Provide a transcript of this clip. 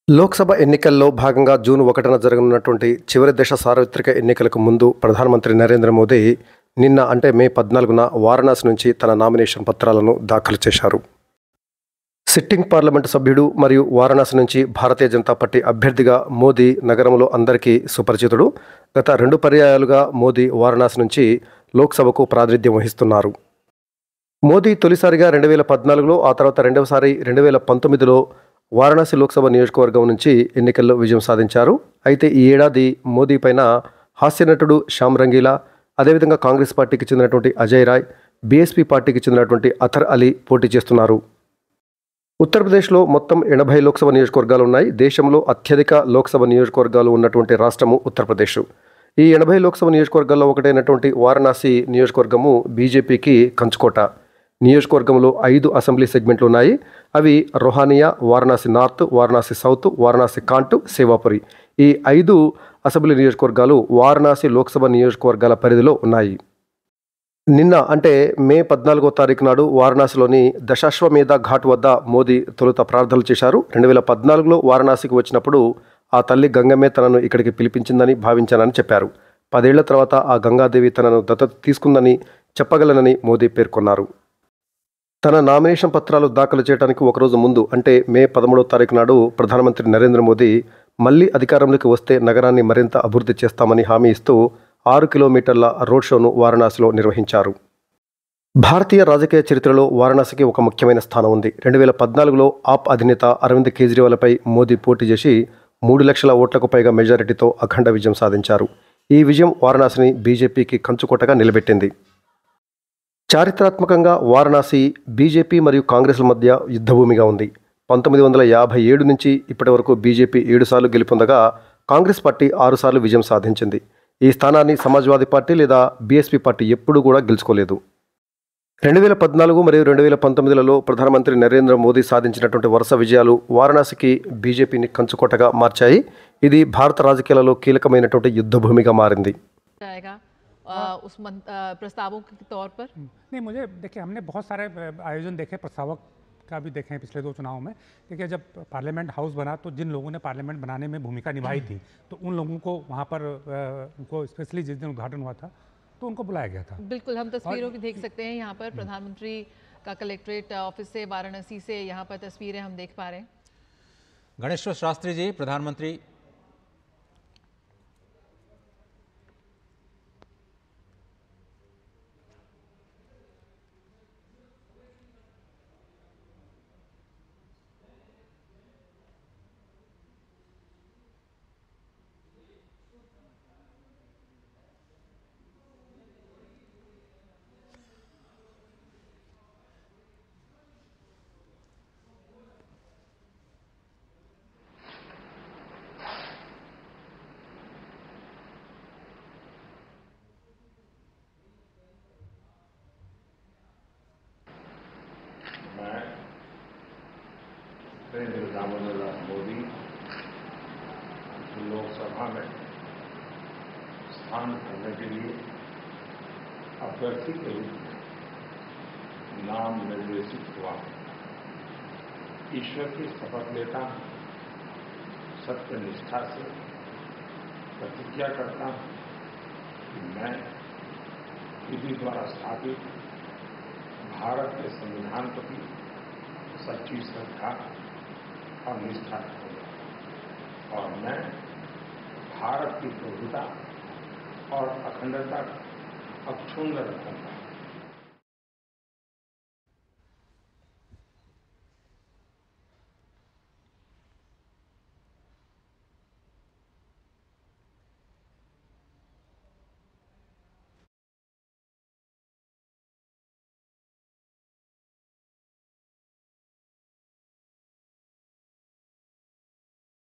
లోక్సభ ఎన్నికల్లో భాగంగా జూన్ 1న జరగనున్నటువంటి చివరి దశ సార్వత్రిక ఎన్నికలకు ముందు ప్రధానమంత్రి నరేంద్ర మోదీ నిన్న అంటే మే 14న వారణాసి నుంచి తన నామినేషన్ పత్రాలను దాఖలు చేశారు. సిట్టింగ్ పార్లమెంటు సభ్యుడు మరియు వారణాసి నుంచి భారతీయ జనతా పార్టీ అభ్యర్థిగా మోదీ నగరంలో అందరికీ సుపరిచితుడు. గత 2 పర్యాయాలుగా మోదీ వారణాసి నుంచి లోక్సభకు ప్రాతినిధ్యం వహిస్తున్నారు. మోదీ తొలిసారిగా 2014లో, ఆ తర్వాత రెండవసారి 2019లో వారణాసి లోక్సభ నియోజకవర్గం నుంచి ఎన్నికల్లో విజయం సాధించారు. అయితే ఈ ఏడాది మోదీ పైన హాస్యనటుడు శ్యామ్ రంగీలా, అదేవిధంగా కాంగ్రెస్ పార్టీకి చెందినటువంటి అజయ్ రాయ్, బీఎస్పీ పార్టీకి చెందినటువంటి అతర్ అలీ పోటీ చేస్తున్నారు. ఉత్తరప్రదేశ్లో మొత్తం 80 లోక్సభ నియోజకవర్గాలు ఉన్నాయి. దేశంలో అత్యధిక లోక్సభ నియోజకవర్గాలు ఉన్నటువంటి రాష్ట్రము ఉత్తరప్రదేశ్. ఈ 80 లోక్సభ నియోజకవర్గాల్లో ఒకటైనటువంటి వారణాసి నియోజకవర్గము బీజేపీకి కంచుకోట. నియోజకవర్గంలో 5 అసెంబ్లీ సెగ్మెంట్లు ఉన్నాయి. అవి Rohania, Varanasi north, Varanasi south, Varanasi Cantt, Sevapuri. ఈ 5 అసెంబ్లీ నియోజకవర్గాలు వారణాసి లోక్సభ నియోజకవర్గాల పరిధిలో ఉన్నాయి. నిన్న అంటే మే 14వ తారీఖు నాడు వారణాసిలోని దశాశ్వమేధ ఘాట్ వద్ద మోదీ తొలుత ప్రార్థనలు చేశారు. 2014లో వారణాసికి వచ్చినప్పుడు ఆ తల్లి గంగమ్మే తనను ఇక్కడికి పిలిపించిందని భావించానని చెప్పారు. 10 ఏళ్ల తర్వాత ఆ గంగాదేవి తనను దత్తత తీసుకుందని చెప్పగలనని మోదీ పేర్కొన్నారు. తన నామినేషన్ పత్రాలు దాఖలు చేయడానికి ఒకరోజు ముందు అంటే మే 13వ తారీఖు నాడు ప్రధానమంత్రి నరేంద్ర మోదీ మళ్లీ అధికారంలోకి వస్తే నగరాన్ని మరింత అభివృద్ధి చేస్తామని హామీ ఇస్తూ 6 కిలోమీటర్ల రోడ్ షోను వారణాసిలో నిర్వహించారు. భారతీయ రాజకీయ చరిత్రలో వారణాసికి ఒక ముఖ్యమైన స్థానం ఉంది. 2014లో ఆప్ అధినేత అరవింద్ కేజ్రీవాల్పై మోదీ పోటీ చేసి 3 లక్షల ఓట్లకు పైగా మెజారిటీతో అఖండ విజయం సాధించారు. ఈ విజయం వారణాసిని బీజేపీకి కంచుకోటగా నిలబెట్టింది. చారిత్రాత్మకంగా వారణాసి బీజేపీ మరియు కాంగ్రెస్ల మధ్య యుద్ధభూమిగా ఉంది. 1957 నుంచి ఇప్పటి వరకు బీజేపీ 7 సార్లు గెలుపొందగా కాంగ్రెస్ పార్టీ 6 సార్లు విజయం సాధించింది. ఈ స్థానాన్ని సమాజ్వాదీ పార్టీ లేదా బీఎస్పీ పార్టీ ఎప్పుడూ కూడా గెలుచుకోలేదు. 2014 మరియు 2019లలో ప్రధానమంత్రి నరేంద్ర మోదీ సాధించినటువంటి వరుస విజయాలు వారణాసికి బీజేపీని కంచుకోటగా మార్చాయి. ఇది భారత రాజకీయాలలో కీలకమైనటువంటి యుద్ధభూమిగా మారింది. उस प्रस्तावों के तौर पर नहीं, मुझे देखिए हमने बहुत सारे आयोजन देखे, प्रस्तावक का भी देखे हैं पिछले 2 चुनावों में. देखिए जब पार्लियामेंट हाउस बना तो जिन लोगों ने पार्लियामेंट बनाने में भूमिका निभाई थी तो उन लोगों को वहाँ पर उनको स्पेशली जिस दिन उद्घाटन हुआ था तो उनको बुलाया गया था. बिल्कुल, हम तस्वीरों भी देख सकते हैं. यहाँ पर प्रधानमंत्री का कलेक्ट्रेट ऑफिस से वाराणसी से यहाँ पर तस्वीरें हम देख पा रहे हैं. गणेश्वर शास्त्री जी, प्रधानमंत्री नरेंद्र दामोदर मोदी लोकसभा में स्थान करने के लिए अभ्यर्थी के रूप में नाम निर्देशित हुआ. ईश्वर की शपथ लेता हूं, सत्यनिष्ठा से प्रतिज्ञा करता हूं कि मैं विधि द्वारा स्थापित भारत के संविधान प्रति सच्ची श्रद्धा और निष्ठा रखूंगा और मैं भारत की प्रभुता और अखंडता अक्षुण्ण रखूंगा.